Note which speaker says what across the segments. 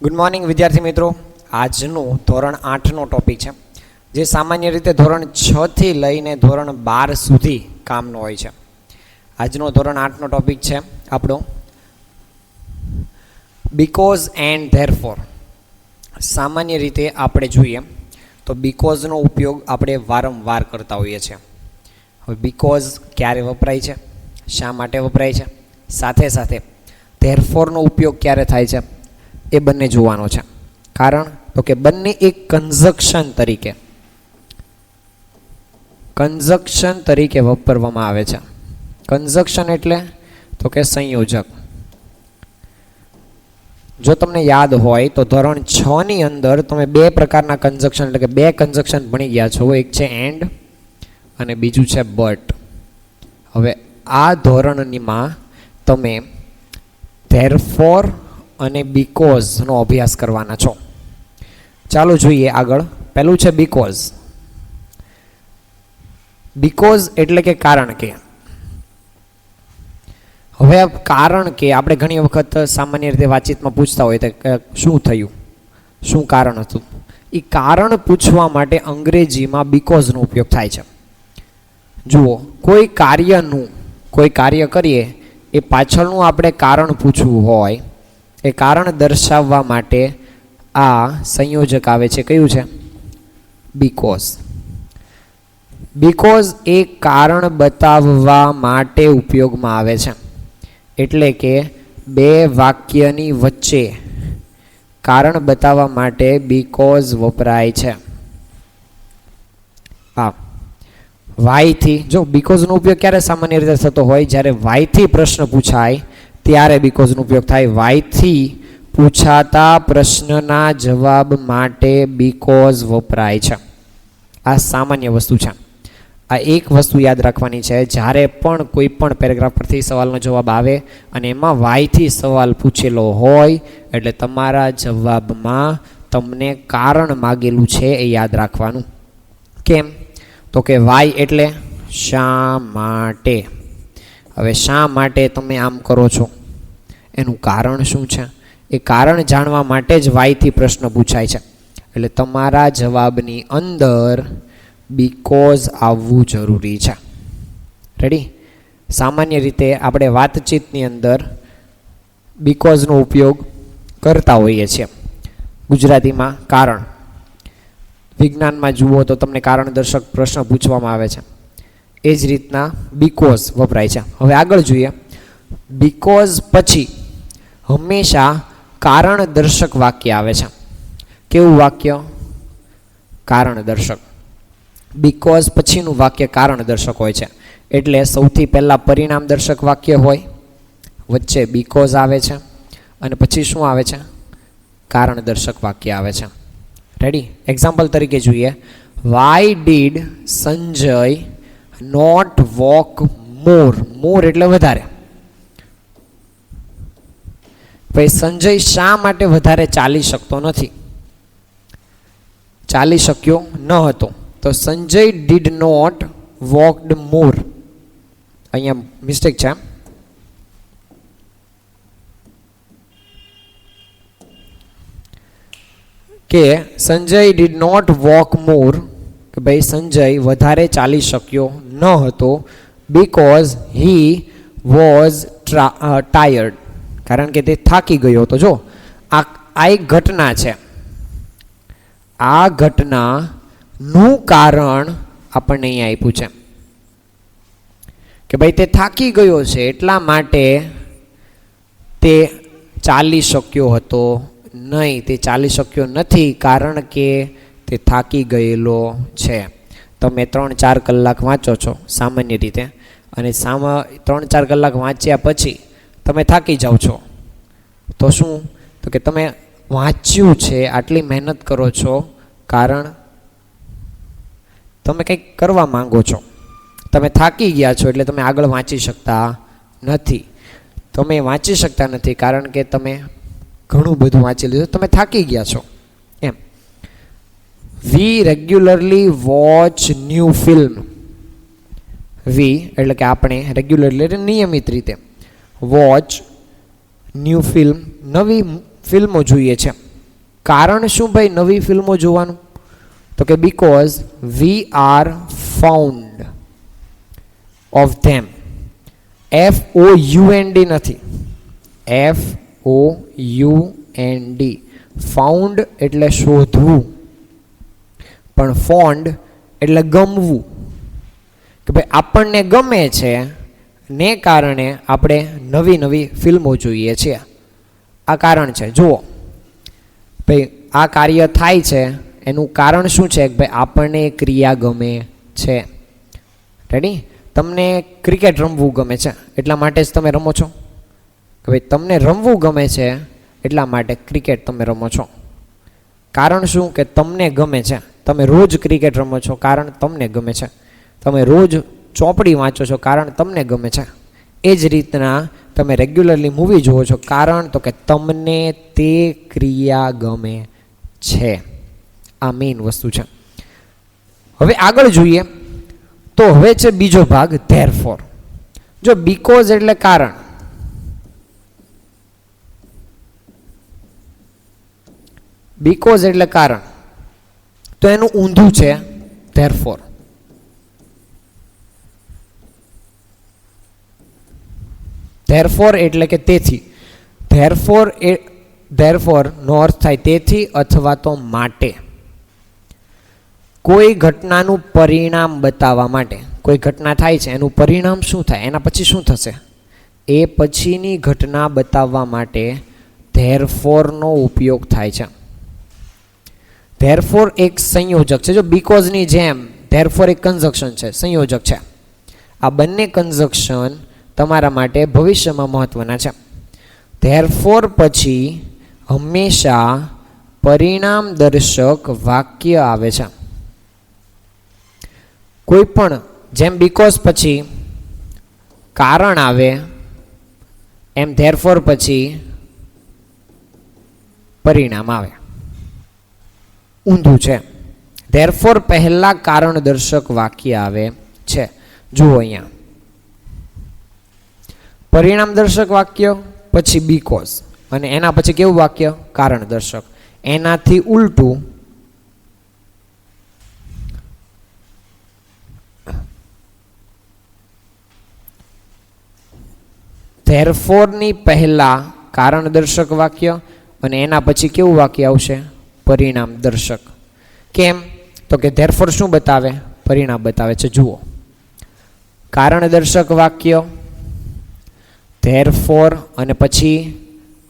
Speaker 1: Good morning વિદ્યાર્થી મિત્રો. આજનું ધોરણ 8નો ટોપિક છે, જે સામાન્ય રીતે ધોરણ 6 થી લઈને ધોરણ 12 સુધી કામનો હોય છે. આજનો ધોરણ 8નો ટોપિક છે આપણો બીકોઝ એન્ડ ધેરફોર. સામાન્ય રીતે આપણે જોઈએ તો બીકોઝનો ઉપયોગ આપણે વારંવાર કરતા હોઈએ છીએ. હવે બીકોઝ ક્યારે વપરાય છે, શા માટે વપરાય છે, સાથે સાથે ધેરફોરનો ઉપયોગ ક્યારે થાય છે એ બંને જોવાનો છે. કારણ તો કે બંને એક કન્જક્શન તરીકે વાપરવામાં આવે છે. કન્જક્શન એટલે તો કે સંયોજક. જો તમને યાદ હોય તો ધોરણ 6 ની અંદર તમે બે પ્રકારના કન્જક્શન એટલે કે બે કન્જક્શન ભણી ગયા છો. એક છે એન્ડ અને બીજું છે બટ. હવે આ ધોરણમાં તમે ધેરફોર અને બીકોઝનો અભ્યાસ કરવાના છો. ચાલો જોઈએ આગળ. પહેલું છે બીકોઝ. બીકોઝ એટલે કે કારણ કે. હવે કારણ કે આપણે ઘણી વખત સામાન્ય રીતે વાતચીતમાં પૂછતા હોય કે શું થયું, શું કારણ હતું. એ કારણ પૂછવા માટે અંગ્રેજીમાં બીકોઝનો ઉપયોગ થાય છે. જુઓ, કોઈ કાર્ય કરીએ એ પાછળનું આપણે કારણ પૂછવું હોય, એ કારણ દર્શાવવા માટે આ સંયોજક આવે છે. કયું છે? બીકોઝ. બીકોઝ એ કારણ બતાવવા માટે ઉપયોગમાં આવે છે. એટલે કે બે વાક્યની વચ્ચે કારણ બતાવવા માટે બીકોઝ વપરાય છે. હા, વાયથી. જો બીકોઝનો ઉપયોગ ક્યારે સામાન્ય રીતે થતો હોય? જ્યારે વાયથી પ્રશ્ન પૂછાય ત્યારે બીકોઝનો ઉપયોગ થાય. વાયથી પૂછાતા પ્રશ્નના જવાબ માટે બીકોઝ વપરાય છે. આ સામાન્ય વસ્તુ છે. આ એક વસ્તુ યાદ રાખવાની છે, જ્યારે પણ કોઈ પણ પેરેગ્રાફ પરથી સવાલનો જવાબ આવે અને એમાં વાયથી સવાલ પૂછેલો હોય એટલે તમારા જવાબમાં તમને કારણ માગેલું છે એ યાદ રાખવાનું. કેમ? તો કે વાય એટલે શા માટે. હવે શા માટે તમે આમ કરો છો, એનું કારણ શું છે? એ કારણ જાણવા માટે જ વાયથી પ્રશ્ન પૂછાય છે. એટલે તમારા જવાબની અંદર બીકોઝ આવવું જરૂરી છે. રેડી? સામાન્ય રીતે આપણે વાતચીતની અંદર બીકોઝનો ઉપયોગ કરતા હોઈએ છીએ. ગુજરાતીમાં કારણ, વિજ્ઞાનમાં જુઓ તો તમને કારણ દર્શક પ્રશ્ન પૂછવામાં આવે છે. એ જ રીતના બીકોઝ વપરાય છે. હવે આગળ જોઈએ. બીકોઝ પછી હંમેશા કારણ દર્શક વાક્ય આવે છે. કેવું વાક્ય? કારણ દર્શક. બીકોઝ પછીનું વાક્ય કારણ દર્શક હોય છે. એટલે સૌથી પહેલાં પરિણામ દર્શક વાક્ય હોય, વચ્ચે બીકોઝ આવે છે અને પછી શું આવે છે? કારણ દર્શક વાક્ય આવે છે. રેડી? એક્ઝામ્પલ તરીકે જોઈએ. Why did Sanjay not walk more. More એટલે વધારે. ભાઈ, સંજય શા માટે વધારે ચાલી શકતો નથી, ચાલી શક્યો ન હતો? તો સંજય ડીડ નોટ વોકડ મોર. અહીંયા મિસ્ટેક છે. કે સંજય ડીડ નોટ વોક મોર, કે ભાઈ સંજય વધારે ચાલી શક્યો ન હતો બીકોઝ હી વોઝ ટાયર્ડ. કારણ કે તે થાકી ગયો હતો. જો આ એક ઘટના છે. આ ઘટનાનું કારણ આપણને અહીંયા આપ્યું છે કે ભાઈ તે થાકી ગયો છે એટલા માટે તે ચાલી શક્યો હતો નહીં. તે ચાલી શક્યો નથી કારણ કે તે થાકી ગયેલો છે. તમે 3-4 કલાક વાંચો છો સામાન્ય રીતે, અને 3-4 કલાક વાંચ્યા પછી તમે થાકી જાઓ છો તો શું? તો કે તમે વાંચ્યું છે, આટલી મહેનત કરો છો કારણ તમે કંઈક કરવા માંગો છો. તમે થાકી ગયા છો એટલે તમે આગળ વાંચી શકતા નથી. તમે વાંચી શકતા નથી કારણ કે તમે ઘણું બધું વાંચી લીધું, તમે થાકી ગયા છો એમ. વી રેગ્યુલરલી વોચ ન્યૂ ફિલ્મ. વી એટલે કે આપણે, રેગ્યુલરલી એટલે નિયમિત રીતે, વોચ ન્યૂ ફિલ્મ નવી ફિલ્મો જોઈએ છે. કારણ શું ભાઈ નવી ફિલ્મો જોવાનું? તો કે because we are found of them. FOUND નથી, FOUND. ફાઉન્ડ એટલે શોધવું, પણ ફોન્ડ એટલે ગમવું. કે ભાઈ આપણને ગમે છે ને કારણે આપણે નવી નવી ફિલ્મો જોઈએ છીએ. આ કારણ છે. જુઓ ભાઈ, આ કાર્ય થાય છે એનું કારણ શું છે? કે ભાઈ આપણને એ ક્રિયા ગમે છે. રેડી? તમને ક્રિકેટ રમવું ગમે છે એટલા માટે જ તમે રમો છો. કે ભાઈ તમને રમવું ગમે છે એટલા માટે ક્રિકેટ તમે રમો છો. કારણ શું? કે તમને ગમે છે. તમે રોજ ક્રિકેટ રમો છો કારણ તમને ગમે છે. તમે રોજ ચોપડી વાંચો છો કારણ તમને ગમે છે. એ જ રીતના તમે રેગ્યુલરલી મૂવી જુઓ છો કારણ તો કે તમને તે ક્રિયા ગમે છે. આ મેઇન વસ્તુ છે. હવે આગળ જોઈએ તો હવે છે બીજો ભાગ, ધેરફોર. જો બીકોઝ એટલે કારણ, બીકોઝ એટલે કારણ, તો એનું ઊંધું છે ધેરફોર. ધેરફોર એટલે કે તેથી. ધેરફોર નો અર્થ થાય તેથી અથવા તો માટે. કોઈ ઘટનાનું પરિણામ બતાવવા માટે. કોઈ ઘટના થાય છે એનું પરિણામ શું થાય, એના પછી શું થશે, એ પછીની ઘટના બતાવવા માટે ધેરફોરનો ઉપયોગ થાય છે. ધેરફોર એક સંયોજક છે. જો બીકોઝની જેમ ધેરફોર એક કન્જક્શન છે, સંયોજક છે. આ બંને કન્જક્શન તમારા માટે ભવિષ્યમાં મહત્વના છે. ધેરફોર પછી હંમેશા પરિણામ દર્શક વાક્ય આવે છે. કોઈ પણ જેમ બીકોઝ પછી કારણ આવે એમ ધેરફોર પછી પરિણામ આવે. ઊંધું છે. ધેરફોર પહેલા કારણ દર્શક વાક્ય આવે છે. જુઓ અહીંયા પરિણામ દર્શક વાક્ય, પછી બીકોઝ, અને એના પછી કેવું વાક્ય? કારણ દર્શક. એનાથી ઉલટું ધેરફોરની પહેલા કારણ દર્શક વાક્ય અને એના પછી કેવું વાક્ય આવશે? પરિણામ દર્શક. કેમ? તો કે ધેરફોર શું બતાવે? પરિણામ બતાવે છે. જુઓ, કારણ દર્શક વાક્ય, ધેરફોર અને પછી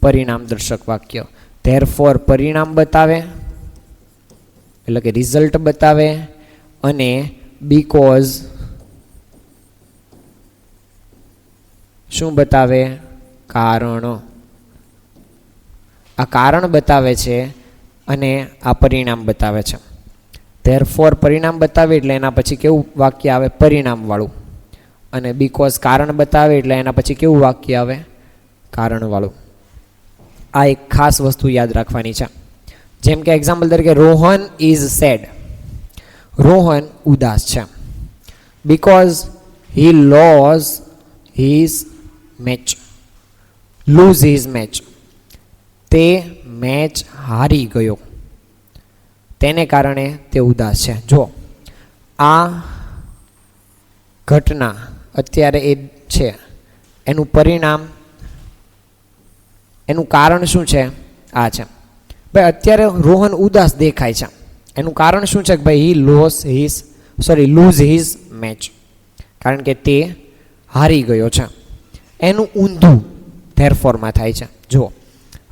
Speaker 1: પરિણામ દર્શક વાક્ય. ધેરફોર પરિણામ બતાવે એટલે કે રિઝલ્ટ બતાવે, અને બીકોઝ શું બતાવે? કારણ. આ કારણ બતાવે છે અને આ પરિણામ બતાવે છે. ધેરફોર પરિણામ બતાવે એટલે એના પછી કેવું વાક્ય આવે? પરિણામ વાળું. અને બીકોઝ કારણ બતાવે એટલે એના પછી કેવું વાક્ય આવે? કારણ વાળું. આ એક ખાસ વસ્તુ યાદ રાખવાની છે. જેમ કે એક્ઝામ્પલ તરીકે રોહન ઇઝ સેડ. રોહન ઉદાસ છે. Because he lose his match. Lose his match. તે મેચ હારી ગયો, તેને કારણે તે ઉદાસ છે. જો આ ઘટના અત્યારે એ છે, એનું પરિણામ, એનું કારણ શું છે? આ છે. ભાઈ અત્યારે રોહન ઉદાસ દેખાય છે, એનું કારણ શું છે? કે ભાઈ લૂઝ હિઝ મેચ, કારણ કે તે હારી ગયો છે. એનું ઊંધું ધેરફોરમાં થાય છે. જુઓ,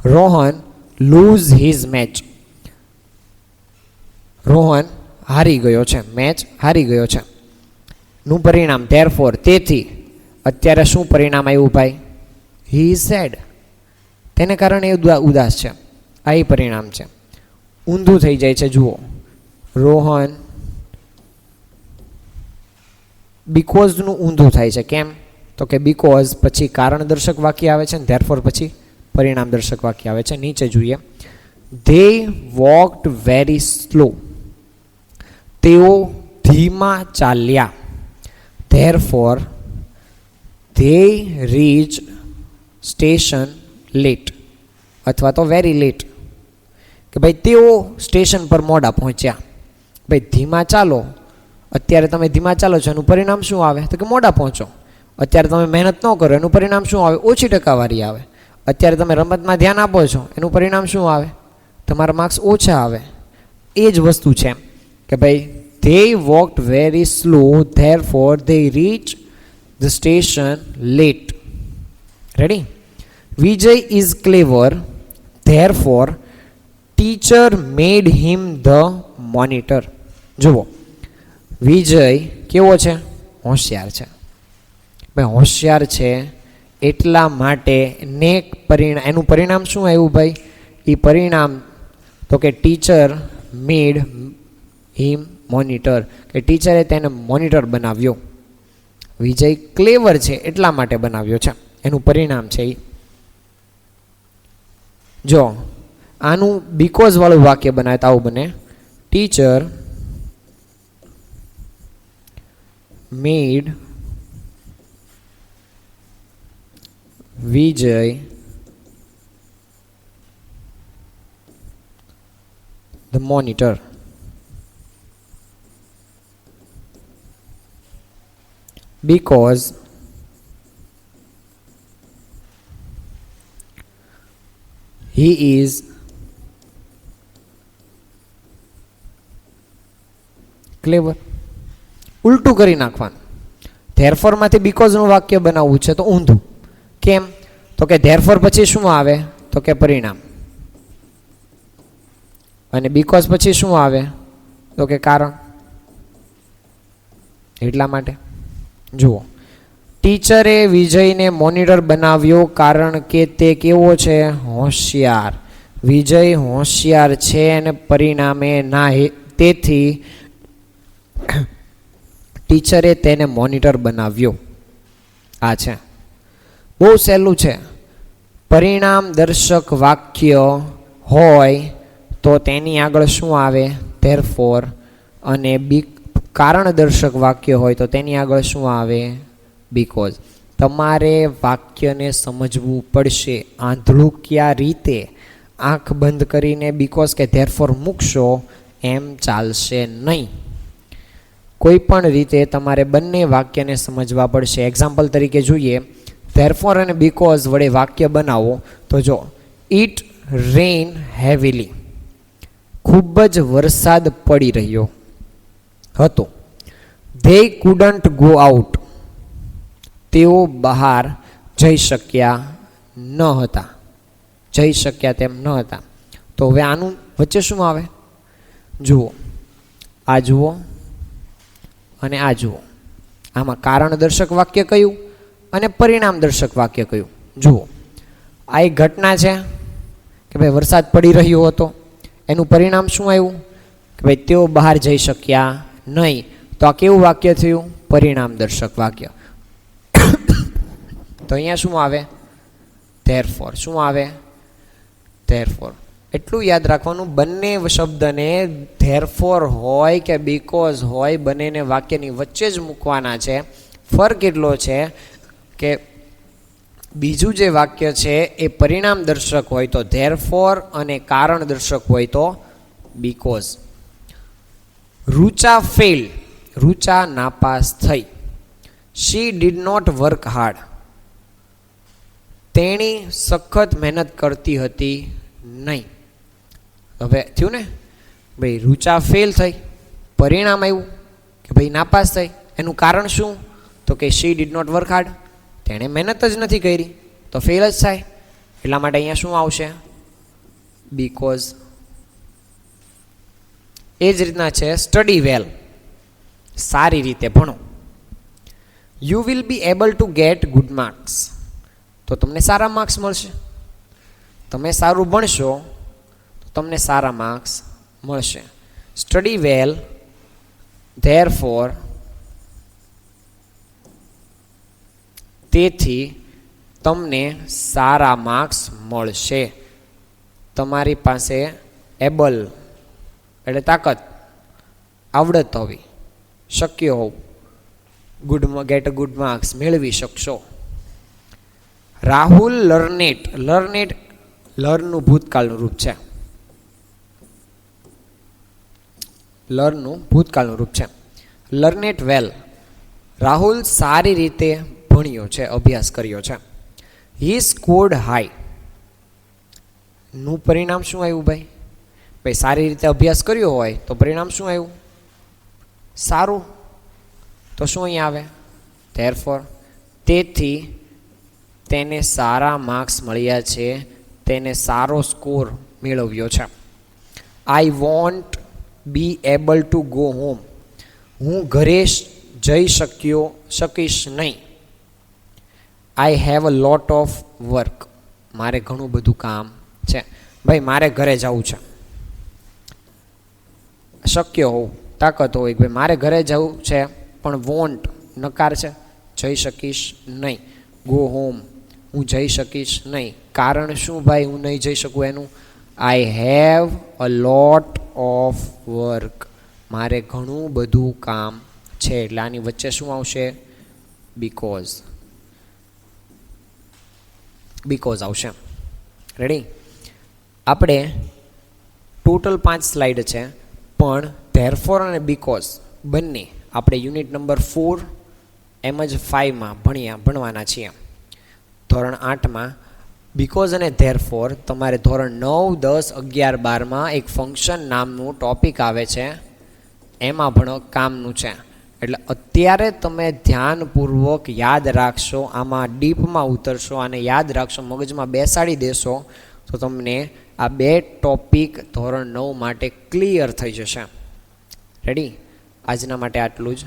Speaker 1: Rohan lose his match. Rohan હારી ગયો છે, મેચ હારી ગયો છે. નું પરિણામ ધેરફોર, તેથી અત્યારે શું પરિણામ આવ્યું ભાઈ? હી ઇઝ સેડ, તેને કારણે ઉદાસ છે. આ એ પરિણામ છે. ઊંધું થઈ જાય છે. જુઓ, રોહન બીકોઝનું ઊંધું થાય છે. કેમ? તો કે બીકોઝ પછી કારણ દર્શક વાક્ય આવે છે, ધેરફોર પછી પરિણામ દર્શક વાક્ય આવે છે. નીચે જોઈએ, ધે વોકડ વેરી સ્લો. તેઓ ધીમા ચાલ્યા. Therefore they reach station late, અથવા તો વેરી લેટ. કે ભાઈ તેઓ સ્ટેશન પર મોડા પહોંચ્યા. ભાઈ ધીમા ચાલો, અત્યારે તમે ધીમા ચાલો છો એનું પરિણામ શું આવે? તો કે મોડા પહોંચો. અત્યારે તમે મહેનત ન કરો એનું પરિણામ શું આવે? ઓછી ટકાવારી આવે. અત્યારે તમે રમતમાં ધ્યાન આપો છો એનું પરિણામ શું આવે? તમારા માર્ક્સ ઓછા આવે. એ જ વસ્તુ છે કે ભાઈ they walked very slow, therefore they reached the station late. Ready? Vijay is clever, therefore teacher made him the monitor. જુઓ, વિજય કેવો છે? હોશિયાર છે. ભાઈ હોશિયાર છે એટલા માટે એનું પરિણામ શું આવ્યું ભાઈ? એ પરિણામ તો કે ટીચર મેડ હિમ મોનિટર, કે ટીચરે તેને મોનિટર બનાવ્યો. વિજય ક્લેવર છે એટલા માટે બનાવ્યો છે, એનું પરિણામ છે એ. જો આનું બીકોઝ વાળું વાક્ય બનાવે તો આવું બને, teacher made Vijay the monitor. Because he is clever. ઉલટું કરી નાખવાનું. ધેરફોર માંથી બીકોઝ નું વાક્ય બનાવવું છે તો ઊંધું. કેમ? તો કે ધેરફોર પછી શું આવે? તો કે પરિણામ. અને બીકોઝ પછી શું આવે? તો કે કારણ. એટલા માટે જુઓ, ટીચરે વિજયને મોનિટર બનાવ્યો કારણ કે તે કેવો છે? હોશિયાર. વિજય હોશિયાર છે અને પરિણામે ના, તેથી ટીચરે તેને મોનિટર બનાવ્યો. આ છે, બહુ સહેલું છે. પરિણામ દર્શક વાક્ય હોય તો તેની આગળ શું આવે? ધેરફોર. અને કારણ દર્શક વાક્ય હોય તો તેની આગળ શું આવે? બીકોઝ. તમારે વાક્યને સમજવું પડશે. આંધળુકિયા રીતે આંખ બંધ કરીને બીકોઝ કે ધેરફોર મૂકશો એમ ચાલશે નહીં. કોઈ પણ રીતે તમારે બંને વાક્યને સમજવા પડશે. એક્ઝામ્પલ તરીકે જોઈએ, ધેરફોર અને બીકોઝ વડે વાક્ય બનાવો તો જો, ઇટ રેઇન હેવીલી, ખૂબ જ વરસાદ પડી રહ્યો હતો. ધે કુડન્ટ ગો આઉટ, તેઓ બહાર જઈ શક્યા ન હતા. જઈ શક્યા તેમ ન હતા. તો હવે આનું વચ્ચે શું આવે? જુઓ, આ જુઓ અને આ જુઓ. આમાં કારણ દર્શક વાક્ય કયું અને પરિણામ દર્શક વાક્ય કયું? જુઓ, આ એક ઘટના છે કે ભાઈ વરસાદ પડી રહ્યો હતો. એનું પરિણામ શું આવ્યું? કે ભાઈ તેઓ બહાર જઈ શક્યા નહીં. તો આ કેવું વાક્ય થયું? પરિણામ દર્શક વાક્ય. તો અહીંયા શું આવે? ધેરફોર. શું આવે? ધેરફોર. એટલું યાદ રાખવાનું, બંને શબ્દને ધેરફોર હોય કે બીકોઝ હોય, બંનેને વાક્યની વચ્ચે જ મૂકવાના છે. ફરક એટલો છે કે બીજું જે વાક્ય છે એ પરિણામ દર્શક હોય તો ધેરફોર અને કારણ દર્શક હોય તો બીકોઝ. રૂચા ફેલ, રૂચા નાપાસ થઈ. She did not work hard, તેણી સખત મહેનત કરતી હતી નહીં. હવે થયું ને ભાઈ, રૂચા ફેલ થઈ, પરિણામ આવ્યું કે ભાઈ નાપાસ થઈ. એનું કારણ શું? તો કે she did not work hard, તેણે મહેનત જ નથી કરી તો ફેલ જ થાય. એટલા માટે અહીંયા શું આવશે? બીકોઝ. એ જ રીતના છે સ્ટડી વેલ, સારી રીતે ભણો. You will be able to get good marks, તો તમને સારા માર્ક્સ મળશે. તમે સારું ભણશો તો તમને સારા માર્ક્સ મળશે. સ્ટડી વેલ, ધેરફોર, તેથી તમને સારા માર્ક્સ મળશે. તમારી પાસે એબલ એટલે તાકાત, આવડત હોવી, શક્ય હોવું, ગેટ ગુડ માર્ક્સ મેળવી શકશો. રાહુલ લર્નેટ, લર્નેટ લર્નનું ભૂતકાળનું રૂપ છે. લર્નનું ભૂતકાળનું રૂપ છે. લર્ન ઇટ વેલ. રાહુલ સારી રીતે ભણ્યો છે, અભ્યાસ કર્યો છે. હી સ્કોર્ડ હાઈ. નું પરિણામ શું આવ્યું ભાઈ? ભાઈ સારી રીતે અભ્યાસ કર્યો હોય તો પરિણામ શું આવ્યું? સારું. તો શું અહીં આવે? ધેરફોર. તેથી તેને સારા માર્ક્સ મળ્યા છે, તેને સારો સ્કોર મેળવ્યો છે. I want be able to go home. હું ઘરે જઈ શકીશ નહીં. I have a lot of work. મારે ઘણું બધું કામ છે. ભાઈ મારે ઘરે જવું છે. શક્ય હોવું, તાકાત હોય, ભાઈ મારે ઘરે જવું છે, પણ વોન્ટ નકાર છે, જઈ શકીશ નહીં. ગો હોમ, હું જઈ શકીશ નહીં. કારણ શું ભાઈ હું નહીં જઈ શકું એનું? I have a lot of work. મારે ઘણું બધું કામ છે. એટલે આની વચ્ચે શું આવશે? બીકોઝ. બીકોઝ આવશે. રેડી? આપણે ટોટલ 5 સ્લાઇડ છે, પણ ધેરફોર અને બીકોઝ બંને આપણે યુનિટ નંબર 4 એમ જ 5માં ભણવાના છીએ. ધોરણ 8માં બીકોઝ અને ધેરફોર તમારે ધોરણ 9, 10, 11, 12માં એક ફંક્શન નામનું ટોપિક આવે છે, એમાં ભણો કામનું છે. એટલે અત્યારે તમે ધ્યાનપૂર્વક યાદ રાખશો, આમાં ડીપમાં ઉતરશો અને યાદ રાખશો, મગજમાં બેસાડી દેશો, તો તમને આ 2 ટોપિક ધોરણ 9 માટે ક્લિયર થઈ જશે. રેડી? આજના માટે આટલું જ.